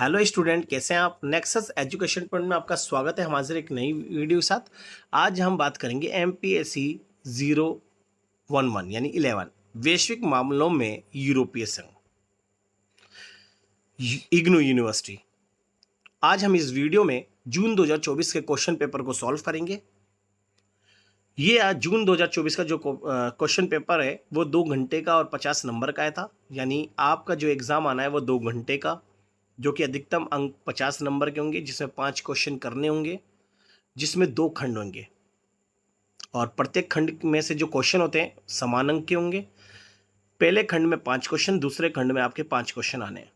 Hello student, कैसे हैं आप। नेक्सस एजुकेशन पॉइंट में आपका स्वागत है हमारे एक नई वीडियो के साथ। आज हम बात करेंगे एमपीएससी 011 यानी 11 वैश्विक मामलों में यूरोपीय संघ इग्नू यूनिवर्सिटी। आज हम इस वीडियो में जून 2024 के क्वेश्चन पेपर को सॉल्व करेंगे। ये आज जून 2024 का जो क्वेश्चन पेपर है वो 2 घंटे का और 50 नंबर का था। यानी आपका जो एग्ज़ाम आना है वो 2 घंटे का, जो कि अधिकतम अंक 50 नंबर के होंगे, जिसमें 5 क्वेश्चन करने होंगे, जिसमें 2 खंड होंगे और प्रत्येक खंड में से जो क्वेश्चन होते हैं समान अंक के होंगे। पहले खंड में 5 क्वेश्चन, दूसरे खंड में आपके 5 क्वेश्चन आने हैं।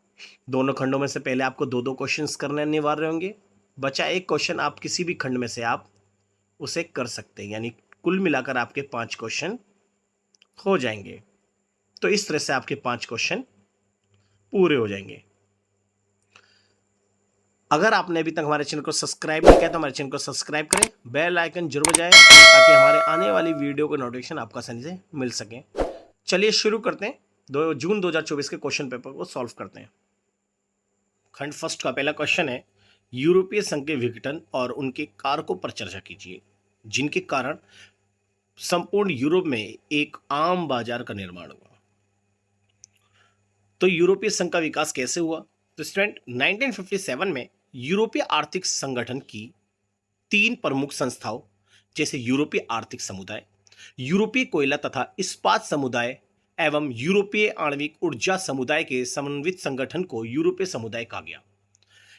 दोनों खंडों में से पहले आपको 2-2 क्वेश्चन करने अनिवार्य होंगे। बचा एक क्वेश्चन आप किसी भी खंड में से आप उसे कर सकते हैं, यानी कुल मिलाकर आपके 5 क्वेश्चन हो जाएंगे। तो इस तरह से आपके 5 क्वेश्चन पूरे हो जाएंगे। अगर आपने अभी तक हमारे चैनल को सब्सक्राइब नहीं किया तो हमारे चैनल को सब्सक्राइब करें, बेल आइकन जरूर बजाएं ताकि हमारे आने वाली वीडियो को नोटिफिकेशन आपको आसानी से मिल सके। चलिए शुरू करते हैं। जून 2024 के क्वेश्चन पेपर को सॉल्व करते हैं। खंड फर्स्ट का पहला क्वेश्चन है, यूरोपीय संघ के विघटन और उनके कारकों पर चर्चा कीजिए जिनके कारण संपूर्ण यूरोप में एक आम बाजार का निर्माण हुआ। तो यूरोपीय संघ का विकास कैसे हुआ? तो स्टूडेंट 1957 में यूरोपीय आर्थिक संगठन की 3 प्रमुख संस्थाओं जैसे यूरोपीय आर्थिक समुदाय, यूरोपीय कोयला तथा इस्पात समुदाय एवं यूरोपीय आणविक ऊर्जा समुदाय के समन्वित संगठन को यूरोपीय समुदाय कहा गया।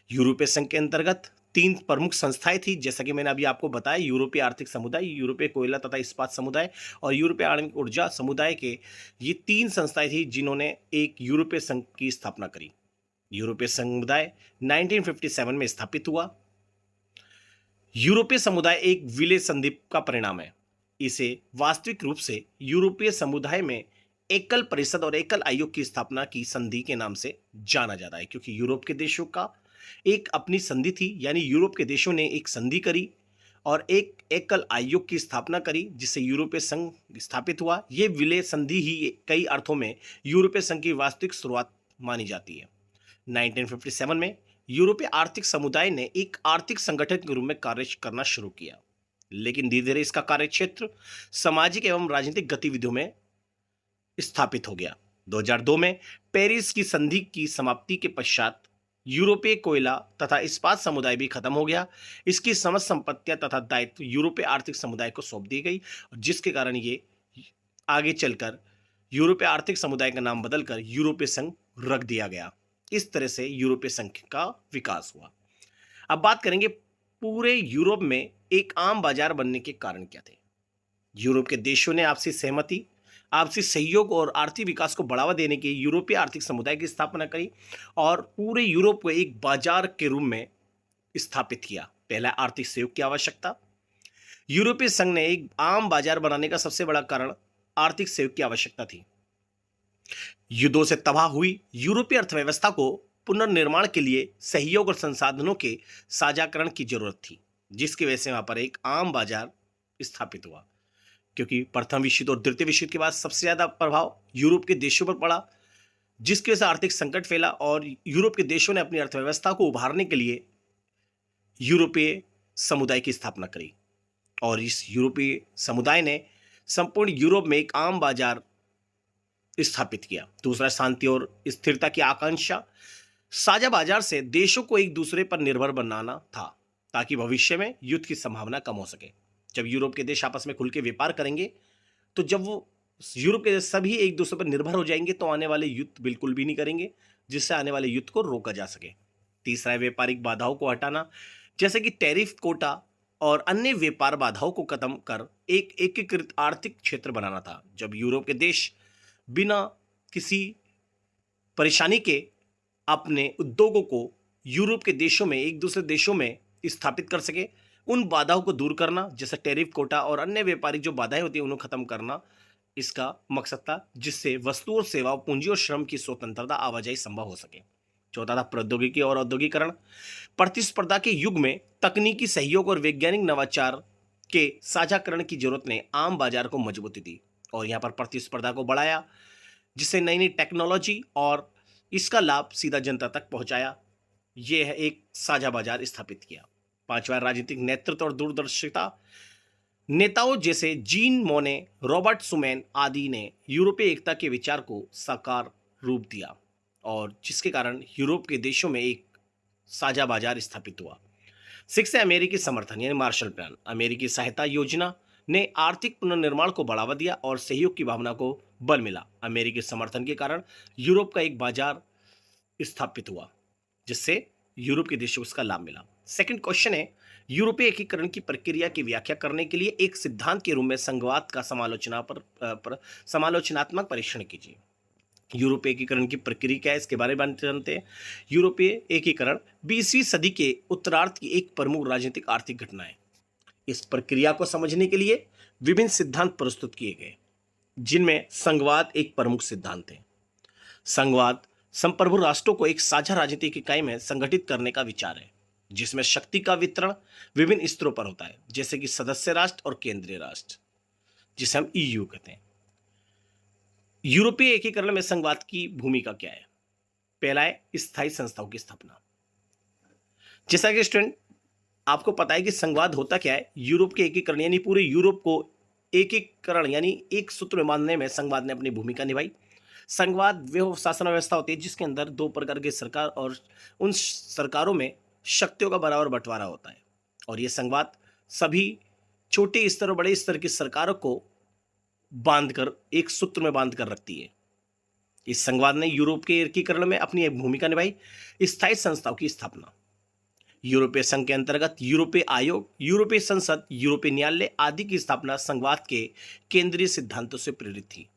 यूरोपीय संघ के अंतर्गत 3 प्रमुख संस्थाएं थी, जैसा कि मैंने अभी आपको बताया, यूरोपीय आर्थिक समुदाय, यूरोपीय कोयला तथा इस्पात समुदाय और यूरोपीय आणविक ऊर्जा समुदाय के ये 3 संस्थाएं थी जिन्होंने एक यूरोपीय संघ की स्थापना करी। यूरोपीय समुदाय 1957 में स्थापित हुआ। यूरोपीय समुदाय एक विलय संधि का परिणाम है। इसे वास्तविक रूप से यूरोपीय समुदाय में एकल परिषद और एकल आयोग की स्थापना की संधि के नाम से जाना जाता है, क्योंकि यूरोप के देशों का एक अपनी संधि थी, यानी यूरोप के देशों ने एक संधि करी और एक एकल आयोग की स्थापना करी जिससे यूरोपीय संघ स्थापित हुआ। यह विलय संधि ही कई अर्थों में यूरोपीय संघ की वास्तविक शुरुआत मानी जाती है। 1957 में यूरोपीय आर्थिक समुदाय ने एक आर्थिक संगठन के रूप में कार्य करना शुरू किया, लेकिन धीरे धीरे इसका कार्यक्षेत्र सामाजिक एवं राजनीतिक गतिविधियों में स्थापित हो गया। 2002 में पेरिस की संधि की समाप्ति के पश्चात यूरोपीय कोयला तथा इस्पात समुदाय भी खत्म हो गया। इसकी समस्त संपत्तियां तथा दायित्व यूरोपीय आर्थिक समुदाय को सौंप दी गई, जिसके कारण ये आगे चलकर यूरोपीय आर्थिक समुदाय का नाम बदलकर यूरोपीय संघ रख दिया गया। इस तरह से यूरोपीय संघ का विकास हुआ। अब बात करेंगे पूरे यूरोप में एक आम बाजार बनने के कारण क्या थे। यूरोप के देशों ने आपसी सहमति, आपसी सहयोग और आर्थिक विकास को बढ़ावा देने के यूरोपीय आर्थिक समुदाय की स्थापना करी और पूरे यूरोप को एक बाजार के रूप में स्थापित किया। पहला, आर्थिक सहयोग की आवश्यकता। यूरोपीय संघ ने एक आम बाजार बनाने का सबसे बड़ा कारण आर्थिक सहयोग की आवश्यकता थी। युद्धों से तबाह हुई यूरोपीय अर्थव्यवस्था को पुनर्निर्माण के लिए सहयोग और संसाधनों के साझाकरण की जरूरत थी, जिसकी वजह से वहां पर एक आम बाजार स्थापित हुआ। क्योंकि प्रथम विश्व युद्ध और द्वितीय विश्व युद्ध के बाद सबसे ज्यादा प्रभाव यूरोप के देशों पर पड़ा, जिसकी वजह से आर्थिक संकट फैला और यूरोप के देशों ने अपनी अर्थव्यवस्था को उभारने के लिए यूरोपीय समुदाय की स्थापना करी और इस यूरोपीय समुदाय ने संपूर्ण यूरोप में एक आम बाजार स्थापित किया। दूसरा, शांति और स्थिरता की आकांक्षा। साझा बाजार से देशों को एक दूसरे पर निर्भर बनाना था ताकि भविष्य में युद्ध की संभावना कम हो सके। जब यूरोप के देश आपस में खुल के व्यापार करेंगे तो जब वो यूरोप के देश सभी एक दूसरे पर निर्भर हो जाएंगे तो आने वाले युद्ध बिल्कुल भी नहीं करेंगे, जिससे आने वाले युद्ध को रोका जा सके। तीसरा है व्यापारिक बाधाओं को हटाना, जैसे कि टैरिफ, कोटा और अन्य व्यापार बाधाओं को खत्म कर एक एकीकृत आर्थिक क्षेत्र बनाना था। जब यूरोप के देश बिना किसी परेशानी के अपने उद्योगों को यूरोप के देशों में एक दूसरे देशों में स्थापित कर सके, उन बाधाओं को दूर करना, जैसे टैरिफ, कोटा और अन्य व्यापारिक जो बाधाएं होती हैं उन्हें खत्म करना, इसका मकसद था, जिससे वस्तु और सेवा, पूंजी और श्रम की स्वतंत्रता, आवाजाही संभव हो सके। चौथा था प्रौद्योगिकी और औद्योगिकरण। प्रतिस्पर्धा के युग में तकनीकी सहयोग और वैज्ञानिक नवाचार के साझाकरण की जरूरत ने आम बाजार को मजबूती दी और यहां पर प्रतिस्पर्धा को बढ़ाया, जिससे नई नई टेक्नोलॉजी और इसका लाभ सीधा जनता तक पहुंचाया। ये है एक साझा बाजार स्थापित किया। पांचवा, राजनीतिक नेतृत्व और दूरदर्शिता। नेताओं जैसे जीन मोने, रॉबर्ट सुमैन आदि ने यूरोपीय एकता के विचार को साकार रूप दिया और जिसके कारण यूरोप के देशों में एक साझा बाजार स्थापित हुआ। सिक्स है अमेरिकी समर्थन यानी मार्शल प्लान। अमेरिकी सहायता योजना ने आर्थिक पुनर्निर्माण को बढ़ावा दिया और सहयोग की भावना को बल मिला। अमेरिकी समर्थन के कारण यूरोप का एक बाजार स्थापित हुआ जिससे यूरोप के देशों को इसका लाभ मिला। सेकंड क्वेश्चन है, यूरोपीय एकीकरण की प्रक्रिया की व्याख्या करने के लिए एक सिद्धांत के रूप में संघवाद का समालोचनात्मक परीक्षण कीजिए। यूरोपीय एकीकरण की प्रक्रिया क्या है, इसके बारे में जानते हैं। यूरोपीय एकीकरण 20वीं सदी के उत्तरार्ध की एक प्रमुख राजनीतिक आर्थिक घटना है। इस प्रक्रिया को समझने के लिए विभिन्न सिद्धांत प्रस्तुत किए गए जिनमें संघवाद एक प्रमुख सिद्धांत है। संघवाद संप्रभु राष्ट्रों को एक साझा राजनीतिक इकाई में संगठित करने का विचार है जिसमें शक्ति का वितरण विभिन्न स्तरों पर होता है, जैसे कि सदस्य राष्ट्र और केंद्रीय राष्ट्र, जिसे हम ईयू कहते हैं। यूरोपीय एकीकरण में संघवाद की भूमिका क्या है? पहला है स्थायी संस्थाओं की स्थापना। जैसा कि स्टूडेंट आपको पता है कि संघवाद होता क्या है, यूरोप के एकीकरण यानी पूरे यूरोप को एकीकरण यानी एक सूत्र में बांधने में संघवाद ने अपनी भूमिका निभाई। संघवाद वह शासन व्यवस्था होती है जिसके अंदर दो प्रकार की सरकार और उन सरकारों में शक्तियों का बराबर बंटवारा होता है और यह संघवाद सभी छोटे स्तर और बड़े स्तर की सरकारों को बांधकर एक सूत्र में बांध कर रखती है। इस संघवाद ने यूरोप के एकीकरण में अपनी एक भूमिका निभाई। स्थायी संस्थाओं की स्थापना। यूरोपीय संघ के अंतर्गत यूरोपीय आयोग, यूरोपीय संसद, यूरोपीय न्यायालय आदि की स्थापना संघवाद के केंद्रीय सिद्धांतों से प्रेरित थी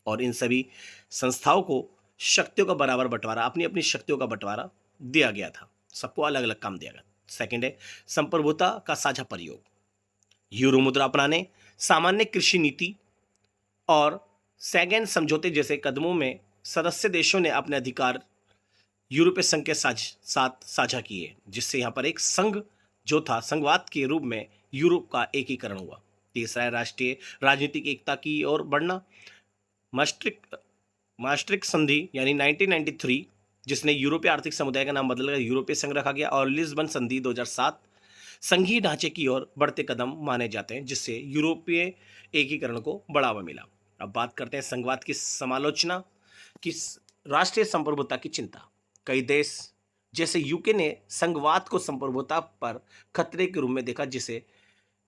और इन सभी संस्थाओं को शक्तियों का बराबर बंटवारा, अपनी अपनी शक्तियों का बंटवारा दिया गया था, सबको अलग अलग काम दिया गया। सेकंड है संप्रभुता का साझा प्रयोग। यूरो मुद्रा अपनाने, सामान्य कृषि नीति और सैगन समझौते जैसे कदमों में सदस्य देशों ने अपने अधिकार यूरोपीय संघ के साथ साझा किए, जिससे यहाँ पर एक संघ जो था संघवाद के रूप में यूरोप का एकीकरण हुआ। तीसरा है राष्ट्रीय राजनीतिक एकता की ओर बढ़ना। maastricht संधि यानी 1993 जिसने यूरोपीय आर्थिक समुदाय का नाम बदलकर यूरोपीय संघ रखा गया और लिस्बन संधि 2007 संघीय ढांचे की ओर बढ़ते कदम माने जाते हैं जिससे यूरोपीय एकीकरण को बढ़ावा मिला। अब बात करते हैं संघवाद की समालोचना की राष्ट्रीय संप्रभुता की चिंता। कई देश जैसे यूके ने संघवाद को संप्रभुता पर खतरे के रूप में देखा जिसे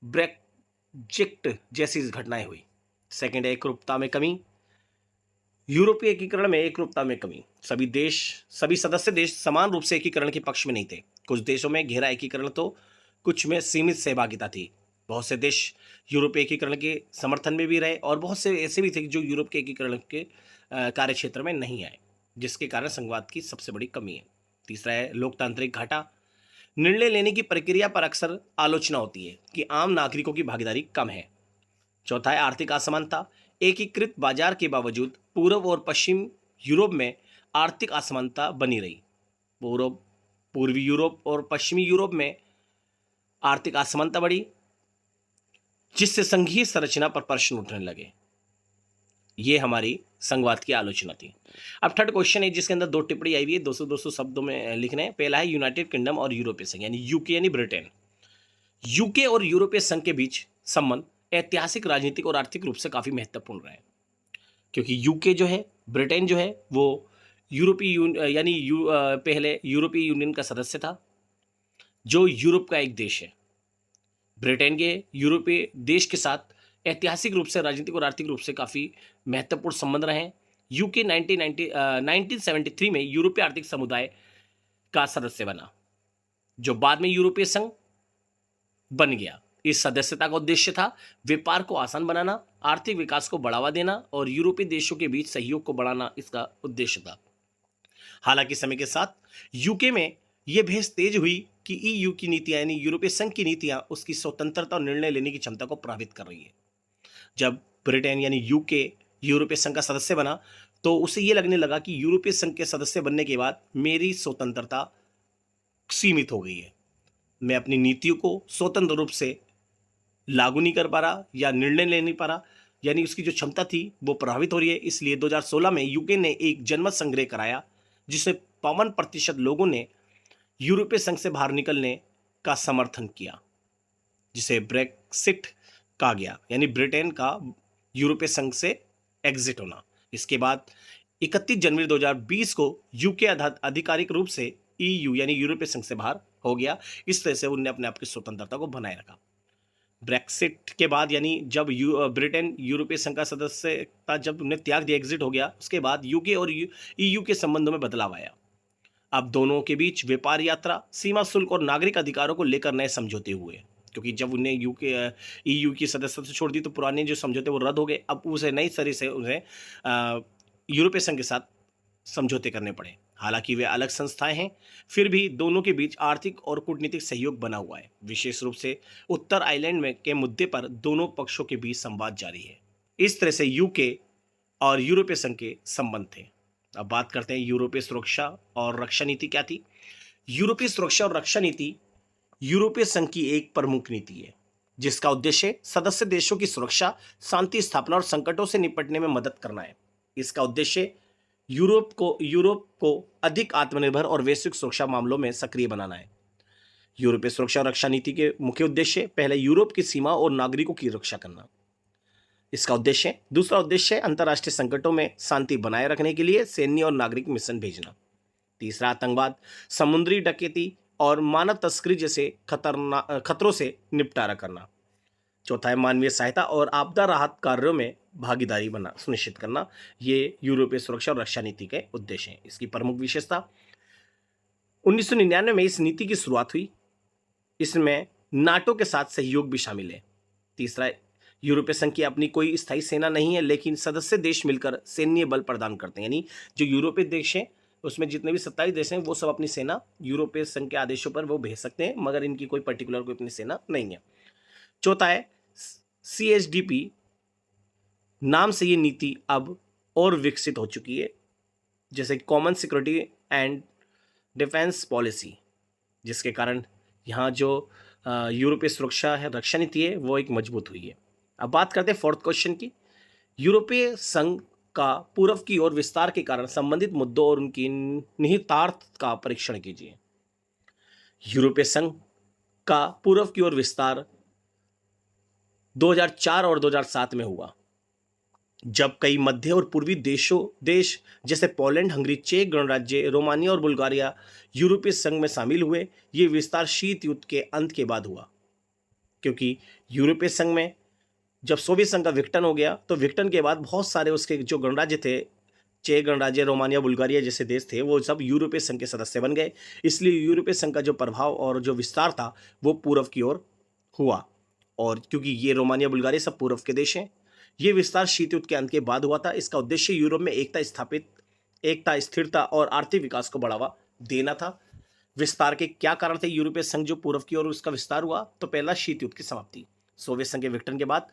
ब्रेक्जिट जैसी घटनाएं हुई। सेकंड है एकरूपता में कमी। यूरोपीय एकीकरण में एकरूपता में कमी। सभी सदस्य देश समान रूप से एकीकरण के पक्ष में नहीं थे। कुछ देशों में गहरा एकीकरण तो कुछ में सीमित सहभागिता थी। बहुत से देश यूरोपीय एकीकरण के समर्थन में भी रहे और बहुत से ऐसे भी थे जो यूरोप के एकीकरण के कार्य क्षेत्र में नहीं आए, जिसके कारण संघवाद की सबसे बड़ी कमी है। तीसरा है लोकतांत्रिक घाटा। निर्णय लेने की प्रक्रिया पर अक्सर आलोचना होती है कि आम नागरिकों की भागीदारी कम है। चौथा है आर्थिक असमानता। एकीकृत बाजार के बावजूद पूर्व और पश्चिम यूरोप में आर्थिक असमानता बनी रही। पूर्वी यूरोप और पश्चिमी यूरोप में आर्थिक असमानता बढ़ी जिससे संघीय संरचना पर प्रश्न उठने लगे। ये हमारी संघवाद की आलोचना थी। अब थर्ड क्वेश्चन है जिसके अंदर दो टिप्पणी आई हुई है, 200 शब्दों में लिखने हैं। पहला है यूनाइटेड किंगडम और यूरोपीय संघ यानी यूके यानी ब्रिटेन। यूके और यूरोपीय संघ के बीच संबंध ऐतिहासिक, राजनीतिक और आर्थिक रूप से काफी महत्वपूर्ण रहे, क्योंकि यूके जो है, ब्रिटेन जो है वो पहले यूरोपीय यूनियन का सदस्य था जो यूरोप का एक देश है। ब्रिटेन के यूरोपीय देश के साथ ऐतिहासिक रूप से, राजनीतिक और आर्थिक रूप से काफ़ी महत्वपूर्ण संबंध रहे हैं। यूके 1973 में यूरोपीय आर्थिक समुदाय का सदस्य बना जो बाद में यूरोपीय संघ बन गया। इस सदस्यता का उद्देश्य था व्यापार को आसान बनाना, आर्थिक विकास को बढ़ावा देना और यूरोपीय देशों के बीच सहयोग को बढ़ाना इसका उद्देश्य था। हालांकि समय के साथ यूके में यह बहस तेज हुई कि ईयू की नीतियां यानी यूरोपीय संघ की नीतियां उसकी स्वतंत्रता और निर्णय लेने की क्षमता को प्रभावित कर रही है। जब ब्रिटेन यानी यूके यूरोपीय संघ का सदस्य बना तो उसे यह लगने लगा कि यूरोपीय संघ के सदस्य बनने के बाद मेरी स्वतंत्रता सीमित हो गई है, मैं अपनी नीतियों को स्वतंत्र रूप से लागू नहीं कर पा रहा या निर्णय ले नहीं पा रहा, यानी उसकी जो क्षमता थी वो प्रभावित हो रही है। इसलिए 2016 में यूके ने एक जनमत संग्रह कराया जिसमें 52% लोगों ने यूरोपीय संघ से बाहर निकलने का समर्थन किया, जिसे ब्रेक्सिट कहा गया, यानी ब्रिटेन का यूरोपीय संघ से एग्जिट होना। इसके बाद 31 जनवरी 2020 को यूके आधिकारिक रूप से ईयू यानी यूरोपीय संघ से बाहर हो गया। इस तरह से उन्होंने अपने आप की स्वतंत्रता को बनाए रखा। ब्रेक्सिट के बाद यानी जब ब्रिटेन यूरोपीय संघ का सदस्यता जब उन्हें त्याग दिया, एग्जिट हो गया, उसके बाद यूके और ईयू के संबंधों में बदलाव आया। अब दोनों के बीच व्यापार यात्रा, सीमा शुल्क और नागरिक अधिकारों को लेकर नए समझौते हुए, क्योंकि जब उन्हें ईयू की सदस्यता छोड़ दी तो पुराने जो समझौते वो रद्द हो गए। अब उसे नई सरी से उन्हें यूरोपीय संघ के साथ समझौते करने पड़े। हालांकि वे अलग संस्थाएं हैं, फिर भी दोनों के बीच आर्थिक और कूटनीतिक सहयोग बना हुआ है। विशेष रूप से उत्तर आयरलैंड में के मुद्दे पर दोनों पक्षों के बीच संवाद जारी है। इस तरह से यूके और यूरोपीय संघ के संबंध थे। अब बात करते हैं यूरोपीय सुरक्षा और रक्षा नीति क्या थी। यूरोपीय सुरक्षा और रक्षा नीति यूरोपीय संघ की एक प्रमुख नीति है, जिसका उद्देश्य सदस्य देशों की सुरक्षा, शांति स्थापना और संकटों से निपटने में मदद करना है। इसका उद्देश्य यूरोप को अधिक आत्मनिर्भर और वैश्विक सुरक्षा मामलों में सक्रिय बनाना है। यूरोपीय सुरक्षा और रक्षा नीति के मुख्य उद्देश्य, पहले यूरोप की सीमा और नागरिकों की रक्षा करना। इसका उद्देश्य दूसरा उद्देश्य अंतर्राष्ट्रीय संकटों में शांति बनाए रखने के लिए सैन्य और नागरिक मिशन भेजना। तीसरा, आतंकवाद, समुद्री डकैती और मानव तस्करी जैसे खतरों से निपटारा करना। चौथा है मानवीय सहायता और आपदा राहत कार्यों में भागीदारी बना सुनिश्चित करना। ये यूरोपीय सुरक्षा और रक्षा नीति के उद्देश्य हैं। इसकी प्रमुख विशेषता, 1999 में इस नीति की शुरुआत हुई। इसमें नाटो के साथ सहयोग भी शामिल है। तीसरा, यूरोपीय संघ की अपनी कोई स्थायी सेना नहीं है, लेकिन सदस्य देश मिलकर सैन्य बल प्रदान करते हैं। यानी जो यूरोपीय देश हैं उसमें जितने भी 27 देश हैं वो सब अपनी सेना यूरोपीय संघ के आदेशों पर वो भेज सकते हैं, मगर इनकी कोई पर्टिकुलर कोई अपनी सेना नहीं है। चौथा है CSDP नाम से ये नीति अब और विकसित हो चुकी है, जैसे common security and defence policy, जिसके कारण यहाँ जो यूरोपीय सुरक्षा है रक्षा नीति है वो एक मजबूत हुई है। अब बात करते हैं फोर्थ क्वेश्चन की। यूरोपीय संघ का पूर्व की ओर विस्तार के कारण संबंधित मुद्दों और उनकी निहितार्थ का परीक्षण कीजिए। यूरोपीय संघ का पूर्व की ओर विस्तार 2004 और 2007 में हुआ, जब कई मध्य और पूर्वी देश जैसे पोलैंड, हंगरी, चेक गणराज्य, रोमानिया और बुल्गारिया यूरोपीय संघ में शामिल हुए। ये विस्तार शीत युद्ध के अंत के बाद हुआ, क्योंकि यूरोपीय संघ में जब सोवियत संघ का विघटन हो गया तो विघटन के बाद बहुत सारे उसके जो गणराज्य थे, चेक गणराज्य, रोमानिया, बुल्गारिया जैसे देश थे, वो सब यूरोपीय संघ के सदस्य बन गए। इसलिए यूरोपीय संघ का जो प्रभाव और जो विस्तार था वो पूर्व की ओर हुआ। और क्योंकि ये रोमानिया, बुल्गारिया सब पूर्व के देश हैं, ये विस्तार शीत युद्ध के अंत के बाद हुआ था। इसका उद्देश्य यूरोप में एकता, स्थिरता और आर्थिक विकास को बढ़ावा देना था। विस्तार के क्या कारण थे यूरोपीय संघ जो पूर्व की ओर उसका विस्तार हुआ? तो पहला, शीत युद्ध की समाप्ति। सोवियत संघ के विघटन के बाद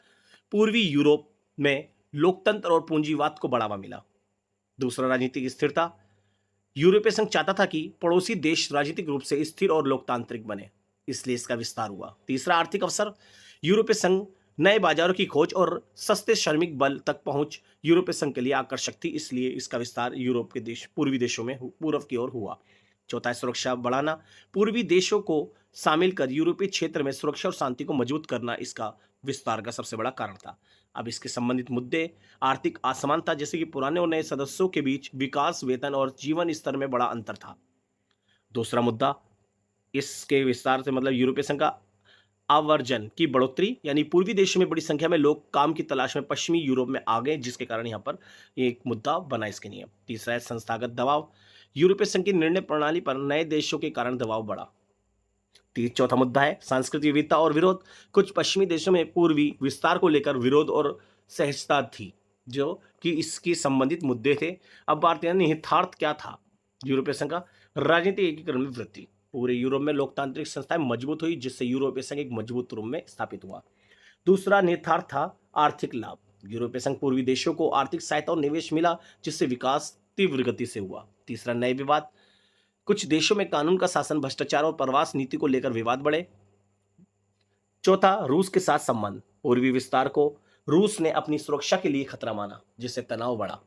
पूर्वी यूरोप में लोकतंत्र और पूंजीवाद को बढ़ावा मिला। दूसरा, राजनीतिक स्थिरता। यूरोपीय संघ चाहता था कि पड़ोसी देश राजनीतिक रूप से स्थिर और लोकतांत्रिक बने, इसलिए इसका विस्तार हुआ। तीसरा, आर्थिक अवसर। यूरोपीय संघ नए बाजारों की खोज और सस्ते श्रमिक बल तक पहुंच यूरोपीय संघ के लिए आकर्षक थी, इसलिए इसका विस्तार यूरोप के पूर्वी देशों में पूर्व की ओर हुआ। चौथा है सुरक्षा बढ़ाना। पूर्वी देशों को शामिल कर यूरोपीय क्षेत्र में सुरक्षा और शांति को मजबूत करना इसका विस्तार का सबसे बड़ा कारण था। अब इसके संबंधित मुद्दे, आर्थिक असमानता, जैसे कि पुराने और नए सदस्यों के बीच विकास, वेतन और जीवन स्तर में बड़ा अंतर था। दूसरा मुद्दा, इसके विस्तार से मतलब यूरोपीय संघ का आवर्जन की बढ़ोतरी, यानी पूर्वी देशों में बड़ी संख्या में लोग काम की तलाश में पश्चिमी यूरोप में आ गए, जिसके कारण यहाँ पर एक मुद्दा बना इसके नियम। तीसरा है संस्थागत दबाव। यूरोपीय संघ की निर्णय प्रणाली पर नए देशों के कारण दबाव बढ़ा। चौथा मुद्दा है सांस्कृतिक विविधता और विरोध। कुछ पश्चिमी देशों में पूर्वी विस्तार को लेकर विरोध और सहजता थी, जो कि इसके संबंधित मुद्दे थे। अब बात करें निहितार्थ क्या था यूरोपीय संघ का? राजनीतिक एकीकरण में वृद्धि। पूरे यूरोप में लोकतांत्रिक संस्थाएं मजबूत हुई, जिससे यूरोपीय संघ एक मजबूत रूप में स्थापित हुआ। दूसरा निहितार्थ था आर्थिक लाभ। यूरोपीय संघ पूर्वी देशों को आर्थिक सहायता और निवेश मिला, जिससे विकास तीव्र गति से हुआ। तीसरा, नए विवाद। कुछ देशों में कानून का शासन, भ्रष्टाचार और प्रवास नीति को लेकर विवाद बढ़े। चौथा, रूस के साथ संबंध। पूर्वी विस्तार को रूस ने अपनी सुरक्षा के लिए खतरा माना, जिससे तनाव बढ़ा।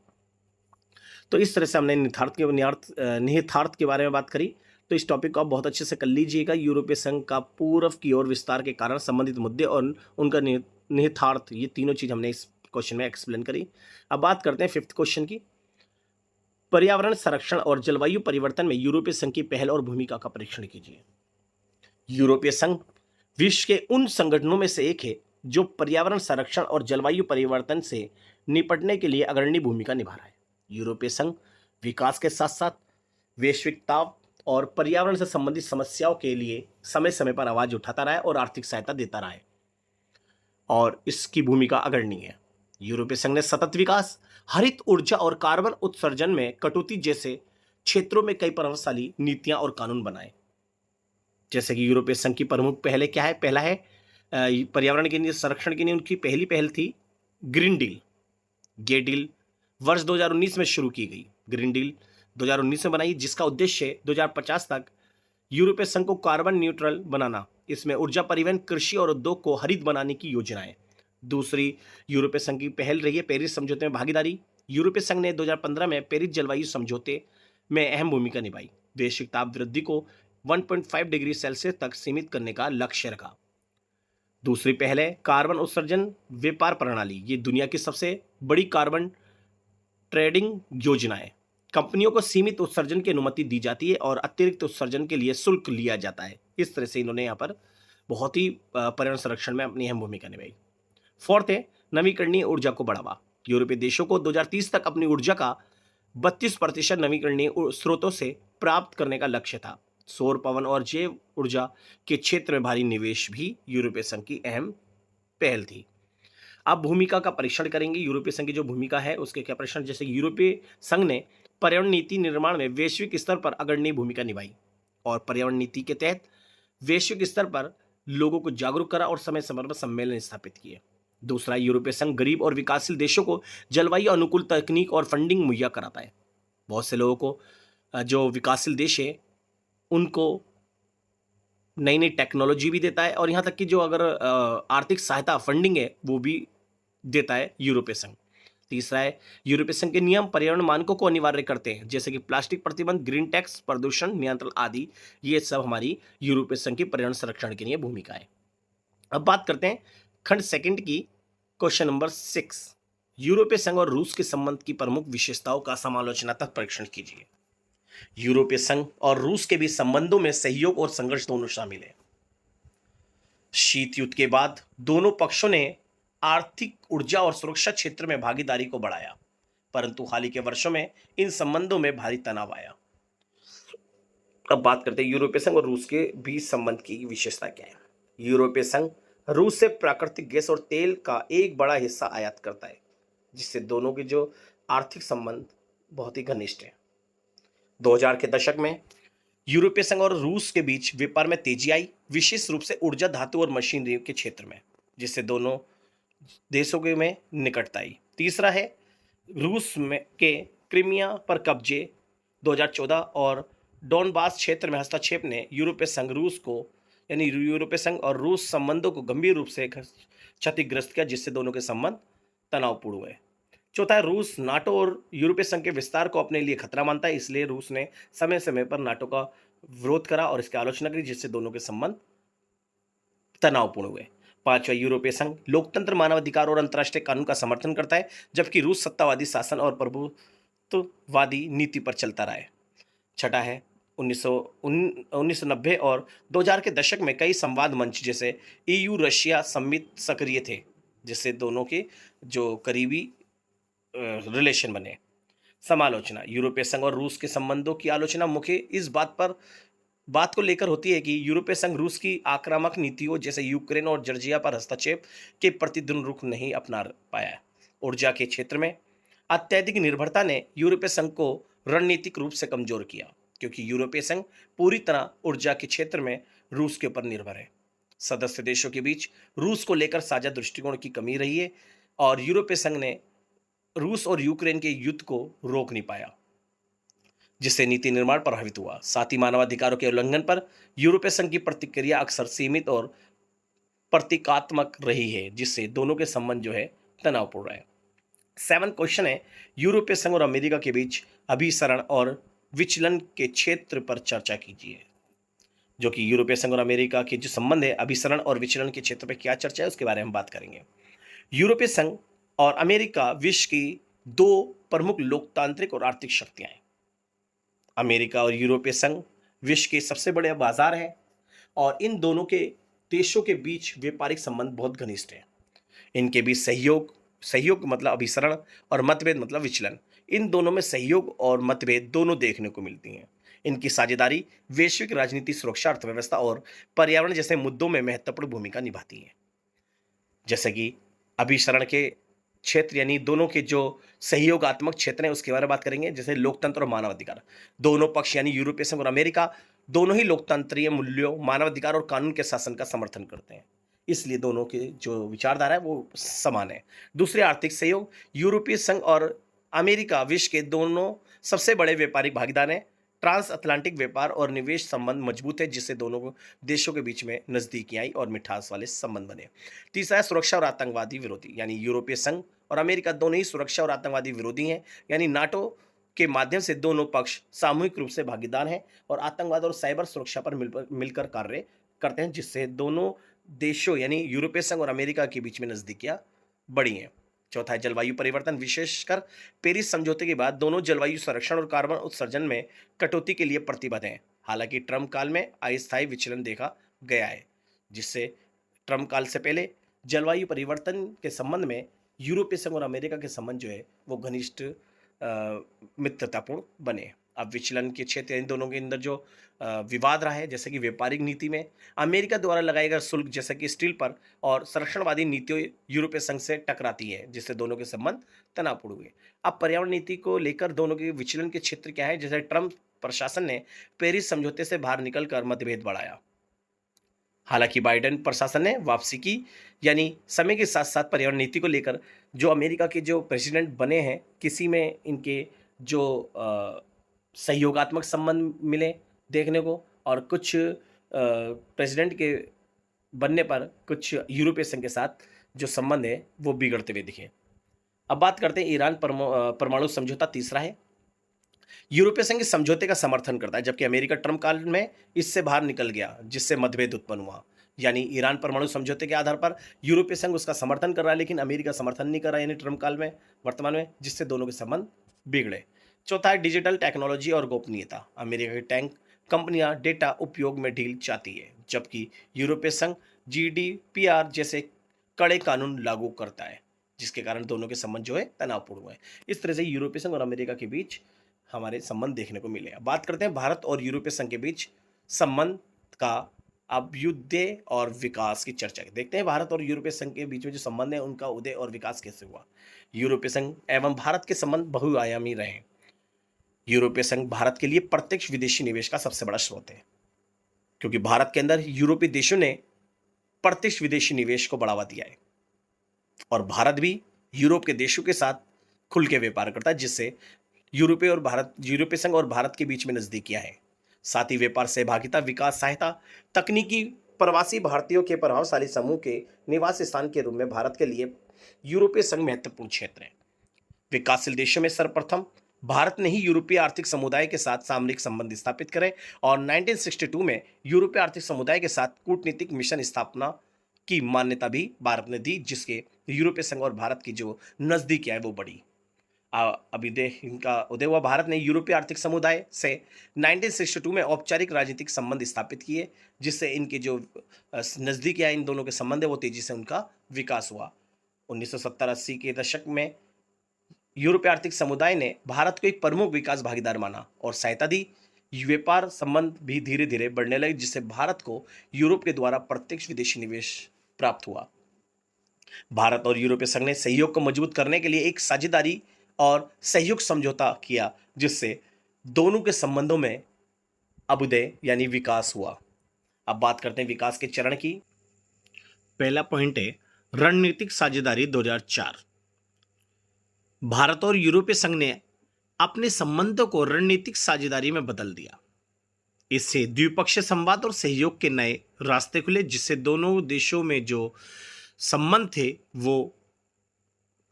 तो इस तरह से हमने निहितार्थ के बारे में बात करी। तो इस टॉपिक को आप बहुत अच्छे से कर लीजिएगा। यूरोपीय संघ का पूर्व की ओर विस्तार के कारण संबंधित मुद्दे और उनका निहितार्थ, ये तीनों चीज हमने इस क्वेश्चन में एक्सप्लेन करी। अब बात करते हैं फिफ्थ क्वेश्चन की। पर्यावरण संरक्षण और जलवायु परिवर्तन में यूरोपीय संघ की पहल और भूमिका का परीक्षण कीजिए। यूरोपीय संघ विश्व के उन संगठनों में से एक है जो पर्यावरण संरक्षण और जलवायु परिवर्तन से निपटने के लिए अग्रणी भूमिका निभा रहा है। यूरोपीय संघ विकास के साथ साथ वैश्विक ताप और पर्यावरण से संबंधित समस्याओं के लिए समय समय पर आवाज उठाता रहा है और आर्थिक सहायता देता रहा है, और इसकी भूमिका अग्रणी है। यूरोपीय संघ ने सतत विकास, हरित ऊर्जा और कार्बन उत्सर्जन में कटौती जैसे क्षेत्रों में कई प्रभावशाली नीतियां और कानून बनाए। जैसे कि यूरोपीय संघ की प्रमुख पहले क्या है? पहला है पर्यावरण के लिए संरक्षण के लिए उनकी पहली पहल थी ग्रीन डील। ये डील वर्ष 2019 में शुरू की गई। ग्रीन डील 2019 में बनाई, जिसका उद्देश्य 2050 तक यूरोपीय संघ को कार्बन न्यूट्रल बनाना। इसमें ऊर्जा, परिवहन, कृषि और उद्योग को हरित बनाने की योजना है। दूसरी यूरोपीय संघ की पहल रही है पेरिस समझौते में भागीदारी। यूरोपीय संघ ने 2015 में पेरिस जलवायु समझौते में अहम भूमिका निभाई। वैश्विक ताप वृद्धि को 1.5 डिग्री सेल्सियस तक सीमित करने का लक्ष्य रखा। दूसरी पहल है कार्बन उत्सर्जन व्यापार प्रणाली। ये दुनिया की सबसे बड़ी कार्बन ट्रेडिंग योजना है। कंपनियों को सीमित उत्सर्जन की अनुमति दी जाती है और अतिरिक्त उत्सर्जन के लिए शुल्क लिया जाता है। इस तरह से इन्होंने यहाँ पर बहुत ही पर्यावरण संरक्षण में अपनी अहम भूमिका निभाई। फोर्थ है नवीकरणीय ऊर्जा को बढ़ावा। यूरोपीय देशों को 2030 तक अपनी ऊर्जा का 32% नवीकरणीय स्रोतों से प्राप्त करने का लक्ष्य था। सौर, पवन और जैव ऊर्जा के क्षेत्र में भारी निवेश भी यूरोपीय संघ की अहम पहल थी। अब भूमिका का परीक्षण करेंगे। यूरोपीय संघ की जो भूमिका है उसके क्या परीक्षण? जैसे यूरोपीय संघ ने पर्यावरण नीति निर्माण में वैश्विक स्तर पर अग्रणी भूमिका निभाई और पर्यावरण नीति के तहत वैश्विक स्तर पर लोगों को जागरूक करा और समय समय पर सम्मेलन स्थापित किए। दूसरा, यूरोपीय संघ गरीब और विकासशील देशों को जलवायु अनुकूल तकनीक और फंडिंग मुहैया कराता है। बहुत से लोगों को जो विकासशील देश है उनको नई नई टेक्नोलॉजी भी देता है, और यहाँ तक कि जो अगर आर्थिक सहायता, फंडिंग है, वो भी देता है यूरोपीय संघ। तीसरा है यूरोपीय संघ के नियम पर्यावरण मानकों को अनिवार्य करते हैं, जैसे कि प्लास्टिक प्रतिबंध, ग्रीन टैक्स, प्रदूषण नियंत्रण आदि। ये सब हमारी यूरोपीय संघ की पर्यावरण संरक्षण के लिए भूमिका है। अब बात करते हैं खंड सेकंड की, क्वेश्चन नंबर 6। यूरोपीय संघ और रूस के संबंध की प्रमुख विशेषताओं का समालोचनात्मक परीक्षण कीजिए। यूरोपीय संघ और रूस के बीच संबंधों में सहयोग और संघर्ष दोनों शामिल है। शीत युद्ध के बाद दोनों पक्षों ने आर्थिक, ऊर्जा और सुरक्षा क्षेत्र में भागीदारी को बढ़ाया, परंतु हाल ही के वर्षों में इन संबंधों में भारी तनाव आया। अब बात करते हैं यूरोपीय संघ और रूस के बीच संबंध की विशेषता क्या है। यूरोपीय संघ रूस से प्राकृतिक गैस और तेल का एक बड़ा हिस्सा आयात करता है, जिससे दोनों के जो आर्थिक संबंध बहुत ही घनिष्ठ है। 2000 के दशक में यूरोपीय संघ और रूस के बीच व्यापार में तेजी आई, विशेष रूप से ऊर्जा, धातु और मशीनरी के क्षेत्र में, जिससे दोनों देशों के में निकटता आई। तीसरा है रूस में के क्रीमिया पर कब्जे 2014 और डोनबास क्षेत्र में हस्तक्षेप ने यूरोपीय संघ रूस को, यानी यूरोपीय संघ और रूस संबंधों को गंभीर रूप से क्षतिग्रस्त किया, जिससे दोनों के संबंध तनावपूर्ण हुए। चौथा है रूस नाटो और यूरोपीय संघ के विस्तार को अपने लिए खतरा मानता है, इसलिए रूस ने समय समय पर नाटो का विरोध करा और इसकी आलोचना करी, जिससे दोनों के संबंध तनावपूर्ण हुए। पांचवा, यूरोपीय संघ लोकतंत्र, मानवाधिकार और अंतर्राष्ट्रीय कानून का समर्थन करता है, जबकि रूस सत्तावादी शासन और प्रभुत्ववादी नीति पर चलता रहा है। छठा है 1990 और 2000 के दशक में कई संवाद मंच जैसे EU रशिया समिट सक्रिय थे, जिससे दोनों के जो करीबी रिलेशन बने। समालोचना, यूरोपीय संघ और रूस के संबंधों की आलोचना मुख्य इस बात को लेकर होती है कि यूरोपीय संघ रूस की आक्रामक नीतियों जैसे यूक्रेन और जॉर्जिया पर हस्तक्षेप के प्रति दृढ़ रुख नहीं अपना पाया। ऊर्जा के क्षेत्र में अत्यधिक निर्भरता ने यूरोपीय संघ को रणनीतिक रूप से कमजोर किया, क्योंकि यूरोपीय संघ पूरी तरह ऊर्जा के क्षेत्र में रूस के ऊपर निर्भर है। सदस्य देशों के बीच रूस को लेकर साझा दृष्टिकोण की कमी रही है और यूरोपीय संघ ने रूस और यूक्रेन के युद्ध को रोक नहीं पाया, जिससे नीति निर्माण प्रभावित हुआ। साथ ही मानवाधिकारों के उल्लंघन पर यूरोपीय संघ की प्रतिक्रिया अक्सर सीमित और प्रतीकात्मक रही है, जिससे दोनों के संबंध जो है तनावपूर्ण है। 7 क्वेश्चन है यूरोपीय संघ और अमेरिका के बीच अभिसरण और विचलन के क्षेत्र पर चर्चा कीजिए। जो कि यूरोपीय संघ और अमेरिका के जो संबंध है, अभिसरण और विचलन के क्षेत्र पर क्या चर्चा है उसके बारे में हम बात करेंगे। यूरोपीय संघ और अमेरिका विश्व की दो प्रमुख लोकतांत्रिक और आर्थिक शक्तियां हैं। अमेरिका और यूरोपीय संघ विश्व के सबसे बड़े बाजार हैं और इन दोनों के देशों के बीच व्यापारिक संबंध बहुत घनिष्ठ हैं। इनके बीच सहयोग सहयोग मतलब अभिसरण और मतभेद मतलब विचलन, इन दोनों में सहयोग और मतभेद दोनों देखने को मिलती हैं। इनकी साझेदारी वैश्विक राजनीति, सुरक्षा, अर्थव्यवस्था और पर्यावरण जैसे मुद्दों में महत्वपूर्ण भूमिका निभाती है। जैसे कि अभिसरण के क्षेत्र यानी दोनों के जो सहयोगात्मक क्षेत्र हैं उसके बारे में बात करेंगे, जैसे लोकतंत्र और मानवाधिकार। दोनों पक्ष यानी यूरोपीय संघ और अमेरिका दोनों ही लोकतंत्रीय मूल्यों, मानवाधिकार और कानून के शासन का समर्थन करते हैं, इसलिए दोनों की जो विचारधारा है वो समान है। दूसरे आर्थिक सहयोग, यूरोपीय संघ और अमेरिका विश्व के दोनों सबसे बड़े व्यापारिक भागीदार हैं। ट्रांस अटलांटिक व्यापार और निवेश संबंध मजबूत है, जिससे दोनों देशों के बीच में नजदीकियां और मिठास वाले संबंध बने। तीसरा है सुरक्षा और आतंकवादी विरोधी, यानी यूरोपीय संघ और अमेरिका दोनों ही सुरक्षा और आतंकवादी विरोधी हैं, यानी नाटो के माध्यम से दोनों पक्ष सामूहिक रूप से भागीदार हैं और आतंकवाद और साइबर सुरक्षा पर मिलकर कार्य करते हैं, जिससे दोनों देशों यानी यूरोपीय संघ और अमेरिका के बीच में नजदीकियां बढ़ी हैं। चौथा है जलवायु परिवर्तन, विशेषकर पेरिस समझौते के बाद दोनों जलवायु संरक्षण और कार्बन उत्सर्जन में कटौती के लिए प्रतिबद्ध हैं। हालांकि ट्रम्प काल में अस्थायी विचलन देखा गया है, जिससे ट्रम्प काल से पहले जलवायु परिवर्तन के संबंध में यूरोपीय संघ और अमेरिका के संबंध जो है वो घनिष्ठ मित्रतापूर्ण बने। अब विचलन के क्षेत्र इन दोनों के अंदर जो विवाद रहा है, जैसे कि व्यापारिक नीति में अमेरिका द्वारा लगाए गए शुल्क जैसे कि स्टील पर और संरक्षणवादी नीतियों यूरोपीय संघ से टकराती है, जिससे दोनों के संबंध तनावपूर्ण हुए। अब पर्यावरण नीति को लेकर दोनों के विचलन के क्षेत्र क्या है, जैसे ट्रम्प प्रशासन ने पेरिस समझौते से बाहर निकलकर मतभेद बढ़ाया, हालांकि बाइडेन प्रशासन ने वापसी की, यानी समय के साथ साथ पर्यावरण नीति को लेकर जो अमेरिका के जो प्रेसिडेंट बने हैं किसी में इनके जो सहयोगात्मक संबंध मिले देखने को, और कुछ प्रेसिडेंट के बनने पर कुछ यूरोपीय संघ के साथ जो संबंध है वो बिगड़ते हुए दिखे। अब बात करते हैं ईरान परमाणु समझौता तीसरा है। यूरोपीय संघ इस समझौते का समर्थन करता है, जबकि अमेरिका ट्रम्प काल में इससे बाहर निकल गया, जिससे मतभेद उत्पन्न हुआ। यानी ईरान परमाणु समझौते के आधार पर यूरोपीय संघ उसका समर्थन कर रहा है, लेकिन अमेरिका समर्थन नहीं कर रहा है, यानी ट्रम्प काल में वर्तमान में, जिससे दोनों के संबंध बिगड़े। चौथा है डिजिटल टेक्नोलॉजी और गोपनीयता। अमेरिका की टैंक कंपनियां डेटा उपयोग में ढील चाहती है, जबकि यूरोपीय संघ GDPR जैसे कड़े कानून लागू करता है, जिसके कारण दोनों के संबंध जो है तनावपूर्ण हुए। इस तरह से यूरोपीय संघ और अमेरिका के बीच हमारे संबंध देखने को मिले। अब बात करते हैं भारत और यूरोपीय संघ के बीच संबंध का अभ्युदय और विकास की चर्चा। देखते हैं भारत और यूरोपीय संघ के बीच में जो संबंध है उनका उदय और विकास कैसे हुआ। यूरोपीय संघ एवं भारत के संबंध बहुआयामी रहे। यूरोपीय संघ भारत के लिए प्रत्यक्ष विदेशी निवेश का सबसे बड़ा स्रोत है, क्योंकि भारत के अंदर यूरोपीय देशों ने प्रत्यक्ष विदेशी निवेश को बढ़ावा दिया है और भारत भी यूरोप के देशों के साथ खुल के व्यापार करता है, जिससे यूरोपीय संघ और भारत के बीच में नजदीकियां है। साथ ही व्यापार सहभागिता, विकास सहायता, तकनीकी, प्रवासी भारतीयों के प्रभावशाली समूह के निवास स्थान के रूप में भारत के लिए यूरोपीय संघ महत्वपूर्ण क्षेत्र है। विकासशील देशों में सर्वप्रथम भारत ने ही यूरोपीय आर्थिक समुदाय के साथ सामरिक संबंध स्थापित करे और 1962 में यूरोपीय आर्थिक समुदाय के साथ कूटनीतिक मिशन स्थापना की मान्यता भी भारत ने दी, जिसके यूरोपीय संघ और भारत की जो नजदीकियां है वो बढ़ी। इनका उदय हुआ। भारत ने यूरोपीय आर्थिक समुदाय से 1962 में औपचारिक राजनीतिक संबंध स्थापित किए, जिससे इनके जो नजदीक या इन दोनों के संबंध है वो तेजी से उनका विकास हुआ। 1970-80 के दशक में यूरोपीय आर्थिक समुदाय ने भारत को एक प्रमुख विकास भागीदार माना और सहायता दी। व्यापार संबंध भी धीरे धीरे बढ़ने लगे, जिससे भारत को यूरोप के द्वारा प्रत्यक्ष विदेशी निवेश प्राप्त हुआ। भारत और यूरोपीय संघ ने सहयोग को मजबूत करने के लिए एक साझेदारी और सहयोग समझौता किया, जिससे दोनों के संबंधों में अभ्युदय यानी विकास हुआ। अब बात करते हैं विकास के चरण की। पहला पॉइंट है रणनीतिक साझेदारी 2004। भारत और यूरोपीय संघ ने अपने संबंधों को रणनीतिक साझेदारी में बदल दिया। इससे द्विपक्षीय संवाद और सहयोग के नए रास्ते खुले, जिससे दोनों देशों में जो संबंध थे वो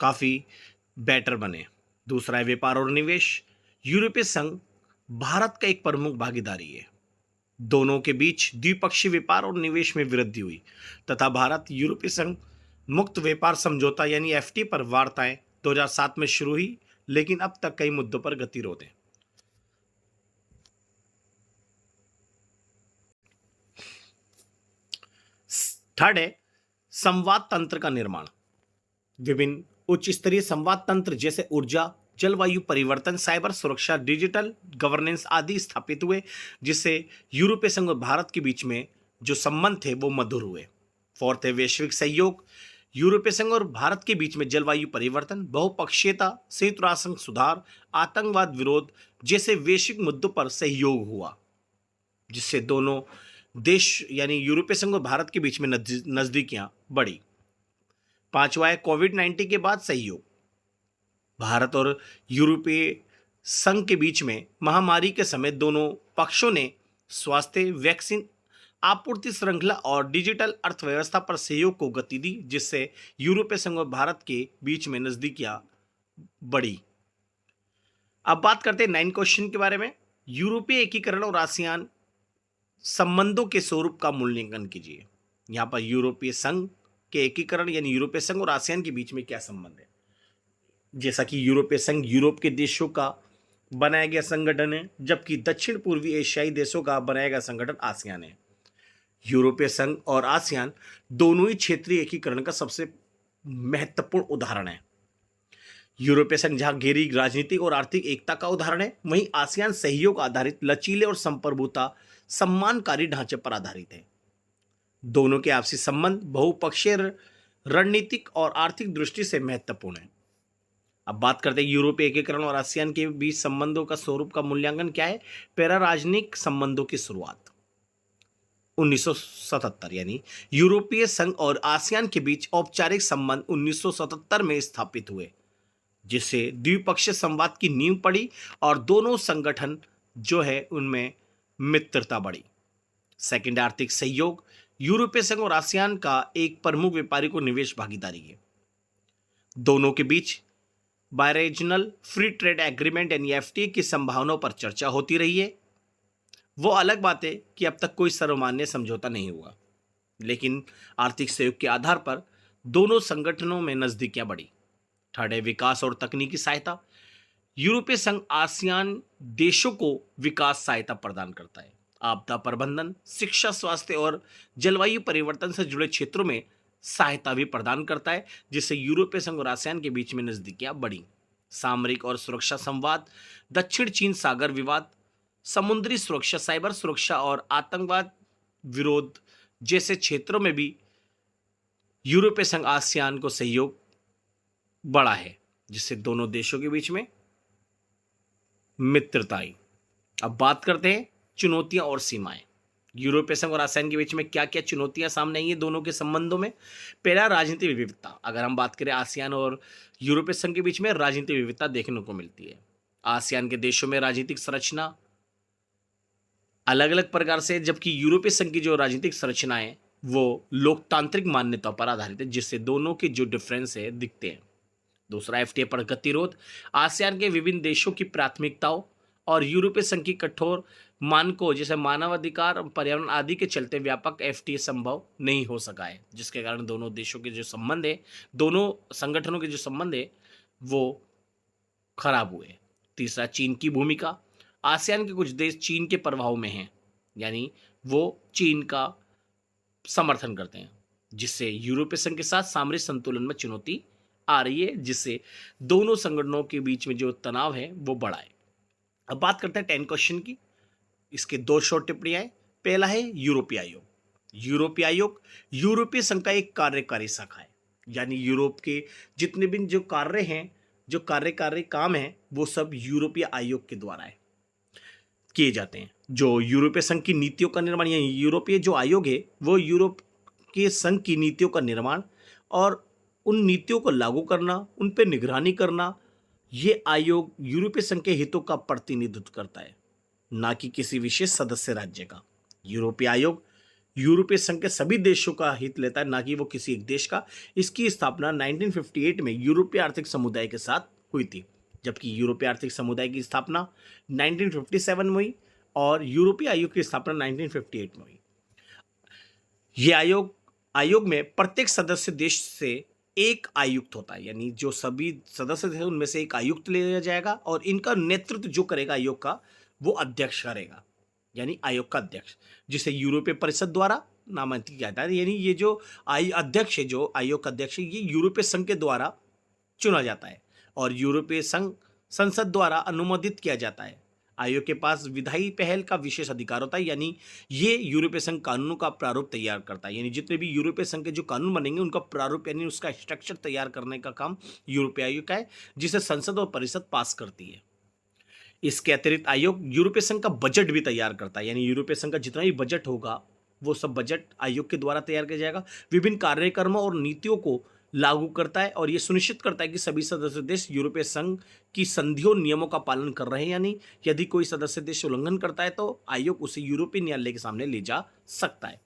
काफी बेटर बने। दूसरा है व्यापार और निवेश। यूरोपीय संघ भारत का एक प्रमुख भागीदारी है। दोनों के बीच द्विपक्षीय व्यापार और निवेश में वृद्धि हुई तथा भारत यूरोपीय संघ मुक्त व्यापार समझौता यानी एफटी पर वार्ताएं 2007 में शुरू हुई, लेकिन अब तक कई मुद्दों पर गतिरोध है। थर्ड है संवाद तंत्र का निर्माण। विभिन्न उच्च स्तरीय संवाद तंत्र जैसे ऊर्जा, जलवायु परिवर्तन, साइबर सुरक्षा, डिजिटल गवर्नेंस आदि स्थापित हुए, जिससे यूरोपीय संघ और भारत के बीच में जो संबंध थे वो मधुर हुए। फोर्थ है वैश्विक सहयोग। यूरोपीय संघ और भारत के बीच में जलवायु परिवर्तन, बहुपक्षीयता, संयुक्त राष्ट्र संघ सुधार, आतंकवाद विरोध जैसे वैश्विक मुद्दों पर सहयोग हुआ, जिससे दोनों देश यानी यूरोपीय संघ और भारत के बीच में नजदीकियां बढ़ी। पांचवा है कोविड-19 के बाद सहयोग। भारत और यूरोपीय संघ के बीच में महामारी के समय दोनों पक्षों ने स्वास्थ्य, वैक्सीन आपूर्ति श्रृंखला और डिजिटल अर्थव्यवस्था पर सहयोग को गति दी, जिससे यूरोपीय संघ और भारत के बीच में नजदीकियां बढ़ी। अब बात करते हैं 9 क्वेश्चन के बारे में। यूरोपीय एकीकरण और आसियान संबंधों के स्वरूप का मूल्यांकन कीजिए। यहां पर यूरोपीय संघ के एकीकरण यानी यूरोपीय संघ और आसियान के बीच में क्या संबंध है। जैसा कि यूरोपीय संघ यूरोप के देशों का बनाया गया संगठन है, जबकि दक्षिण पूर्वी एशियाई देशों का बनाया गया संगठन आसियान है। यूरोपीय संघ और आसियान दोनों ही क्षेत्रीय एकीकरण का सबसे महत्वपूर्ण उदाहरण है। यूरोपीय संघ जहां गहरी राजनीतिक और आर्थिक एकता का उदाहरण है, वहीं आसियान सहयोग आधारित लचीले और संप्रभुता सम्मानकारी ढांचे पर आधारित है। दोनों के आपसी संबंध बहुपक्षीय, रणनीतिक और आर्थिक दृष्टि से महत्वपूर्ण है। अब बात करते हैं यूरोपीय एकीकरण और आसियान के बीच संबंधों का स्वरूप का मूल्यांकन क्या है। पहला, राजनीतिक संबंधों की शुरुआत 1977 यानी यूरोपीय संघ और आसियान के बीच औपचारिक संबंध 1977 में स्थापित हुए, जिससे द्विपक्षीय संवाद की नींव पड़ी और दोनों संगठन जो है उनमें मित्रता बढ़ी। सेकंड, आर्थिक सहयोग। यूरोपीय संघ और आसियान का एक प्रमुख व्यापारिक और निवेश भागीदारी है। दोनों के बीच बायरीजनल फ्री ट्रेड एग्रीमेंट यानी एफटीए की संभावनाओं पर चर्चा होती रही है। वो अलग बात है कि अब तक कोई सर्वमान्य समझौता नहीं हुआ, लेकिन आर्थिक सहयोग के आधार पर दोनों संगठनों में नजदीकियां बढ़ी। थर्ड है विकास और तकनीकी सहायता। यूरोपीय संघ आसियान देशों को विकास सहायता प्रदान करता है। आपदा प्रबंधन, शिक्षा, स्वास्थ्य और जलवायु परिवर्तन से जुड़े क्षेत्रों में सहायता भी प्रदान करता है, जिससे यूरोपीय संघ और आसियान के बीच में नजदीकियां बढ़ी। सामरिक और सुरक्षा संवाद। दक्षिण चीन सागर विवाद, समुद्री सुरक्षा, साइबर सुरक्षा और आतंकवाद विरोध जैसे क्षेत्रों में भी यूरोपीय संघ आसियान को सहयोग बढ़ा है, जिससे दोनों देशों के बीच में मित्रता आई। अब बात करते हैं चुनौतियां और सीमाएं। यूरोपीय संघ और आसियान के बीच में क्या क्या चुनौतियां सामने आई है दोनों के संबंधों में। पहला, राजनीतिक विविधता। अगर हम बात करें आसियान और यूरोपीय संघ के बीच में राजनीतिक विविधता देखने को मिलती है। आसियान के देशों में राजनीतिक संरचना अलग अलग प्रकार से, जबकि यूरोपीय संघ की जो राजनीतिक संरचना है वो लोकतांत्रिक मान्यताओं पर आधारित है, जिससे दोनों के जो डिफरेंस है दिखते हैं। दूसरा, एफटीए पर गतिरोध। आसियान के विभिन्न देशों की प्राथमिकताओं और यूरोपीय संघ की कठोर मानकों जैसे मानवाधिकार, पर्यावरण आदि के चलते व्यापक एफटीए संभव नहीं हो सका है, जिसके कारण दोनों देशों के जो संबंध है, दोनों संगठनों के जो संबंध है वो खराब हुए। तीसरा, चीन की भूमिका। आसियान के कुछ देश चीन के प्रभाव में हैं, यानी वो चीन का समर्थन करते हैं, जिससे यूरोपीय संघ के साथ सामरिक संतुलन में चुनौती आ रही है, जिससे दोनों संगठनों के बीच में जो तनाव है वो बढ़ा है। अब बात करते हैं 10 क्वेश्चन की। इसके 2 शॉर्ट टिप्पणियां हैं। पहला है यूरोपीय आयोग। यूरोपीय आयोग यूरोपीय संघ का एक कार्यकारी शाखा है, यानी यूरोप के जितने भी जो कार्य हैं, जो कार्यकारी काम है, वो सब यूरोपीय आयोग के द्वारा है किए जाते हैं। जो यूरोपीय संघ की नीतियों का निर्माण, यानी यूरोपीय जो आयोग है वो यूरोप के संघ की नीतियों का निर्माण और उन नीतियों को लागू करना, उन पर निगरानी करना, ये आयोग यूरोपीय संघ के हितों का प्रतिनिधित्व करता है, ना कि किसी विशेष सदस्य राज्य का। यूरोपीय आयोग यूरोपीय संघ के सभी देशों का हित लेता है, ना कि वो किसी एक देश का। इसकी स्थापना 1958 में यूरोपीय आर्थिक समुदाय के साथ हुई थी। जबकि यूरोपीय आर्थिक समुदाय की स्थापना 1957 में हुई और यूरोपीय आयोग की स्थापना 1958 में हुई। ये आयोग में प्रत्येक सदस्य देश से एक आयुक्त होता है, यानी जो सभी सदस्य थे उनमें से एक आयुक्त लिया जाएगा और इनका नेतृत्व जो करेगा आयोग का, वो अध्यक्ष करेगा, यानी आयोग का अध्यक्ष, जिसे यूरोपीय परिषद द्वारा नामांकित किया जाता है। यानी ये जो अध्यक्ष है, जो आयोग का अध्यक्ष है, ये यूरोपीय संघ के द्वारा चुना जाता है और यूरोपीय संसद द्वारा अनुमोदित किया जाता है। आयोग के पास विधायी पहल का विशेष अधिकार होता है, यानी ये यूरोपीय संघ कानूनों का प्रारूप तैयार करता है। यानी जितने भी यूरोपीय संघ के जो कानून बनेंगे उनका प्रारूप यानी उसका स्ट्रक्चर तैयार करने का काम यूरोपीय आयोग का है, जिसे संसद और परिषद पास करती है। इसके अतिरिक्त आयोग यूरोपीय संघ का बजट भी तैयार करता है, यानी यूरोपीय संघ का जितना भी बजट होगा वो सब बजट आयोग के द्वारा तैयार किया जाएगा। विभिन्न कार्यक्रमों और नीतियों को लागू करता है और ये सुनिश्चित करता है कि सभी सदस्य देश यूरोपीय संघ की संधियों नियमों का पालन कर रहे हैं, यानी यदि कोई सदस्य देश उल्लंघन करता है तो आयोग उसे यूरोपीय न्यायालय के सामने ले जा सकता है।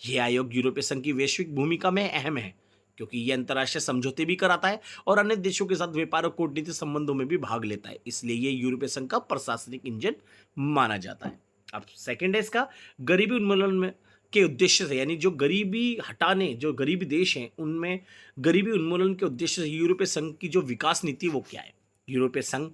यह आयोग यूरोपीय संघ की वैश्विक भूमिका में अहम है, क्योंकि यह अंतर्राष्ट्रीय समझौते भी कराता है और अन्य देशों के साथ व्यापार और कूटनीतिक संबंधों में भी भाग लेता है, इसलिए यह यूरोपीय संघ का प्रशासनिक इंजन माना जाता है। अब सेकेंड है इसका गरीबी उन्मूलन में के उद्देश्य से, यानी जो गरीबी हटाने, जो गरीबी देश हैं उनमें गरीबी उन्मूलन के उद्देश्य से यूरोपीय संघ की जो विकास नीति वो क्या है। यूरोपीय संघ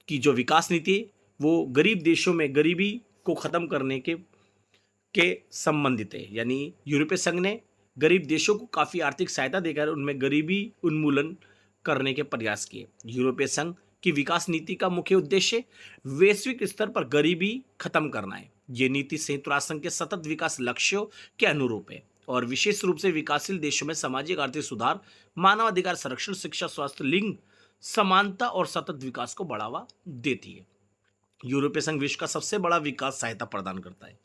की जो विकास नीति वो गरीब देशों में गरीबी को खत्म करने के संबंधित है, यानी यूरोपीय संघ ने गरीब देशों को काफ़ी आर्थिक सहायता देकर उनमें गरीबी उन्मूलन करने के प्रयास किए। यूरोपीय संघ की विकास नीति का मुख्य उद्देश्य वैश्विक स्तर पर गरीबी खत्म करना है। ये नीति संयुक्त राष्ट्र संघ के सतत विकास लक्ष्यों के अनुरूप है और विशेष रूप से विकासशील देशों में सामाजिक आर्थिक सुधार, मानवाधिकार संरक्षण, शिक्षा, स्वास्थ्य, लिंग समानता और सतत विकास को बढ़ावा देती है। यूरोपीय संघ विश्व का सबसे बड़ा विकास सहायता प्रदान करता है।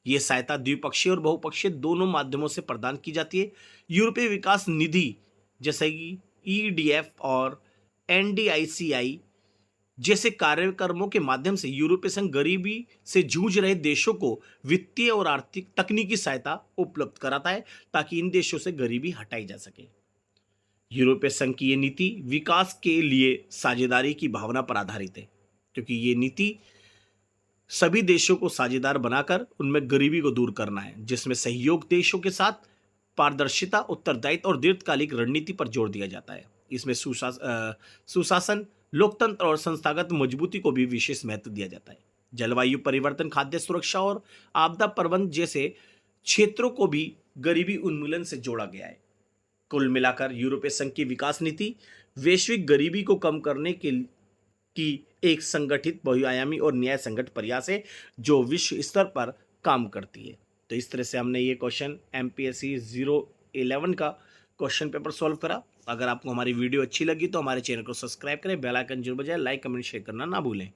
यह सहायता द्विपक्षीय और बहुपक्षीय दोनों माध्यमों से प्रदान की जाती है। यूरोपीय विकास निधि जैसे कि EDF और NDICI जैसे कार्यक्रमों के माध्यम से यूरोपीय संघ गरीबी से जूझ रहे देशों को वित्तीय और आर्थिक तकनीकी सहायता उपलब्ध कराता है ताकि इन देशों से गरीबी हटाई जा सके। यूरोपीय संघ की ये नीति विकास के लिए साझेदारी की भावना पर आधारित है, क्योंकि ये नीति सभी देशों को साझेदार बनाकर उनमें गरीबी को दूर करना है, जिसमें सहयोग देशों के साथ पारदर्शिता, उत्तरदायित्व और दीर्घकालिक रणनीति पर जोर दिया जाता है। इसमें सुशासन, लोकतंत्र और संस्थागत मजबूती को भी विशेष महत्व दिया जाता है। जलवायु परिवर्तन, खाद्य सुरक्षा और आपदा प्रबंधन जैसे क्षेत्रों को भी गरीबी उन्मूलन से जोड़ा गया है। कुल मिलाकर यूरोपीय संघ की विकास नीति वैश्विक गरीबी को कम करने की एक संगठित, बहुआयामी और न्याय संगत प्रयास है जो विश्व स्तर पर काम करती है। तो इस तरह से हमने ये क्वेश्चन MPSC 011 का क्वेश्चन पेपर सॉल्व करा। अगर आपको हमारी वीडियो अच्छी लगी तो हमारे चैनल को सब्सक्राइब करें, बेल आइकन जरूर बजाएं, लाइक, कमेंट, शेयर करना ना भूलें।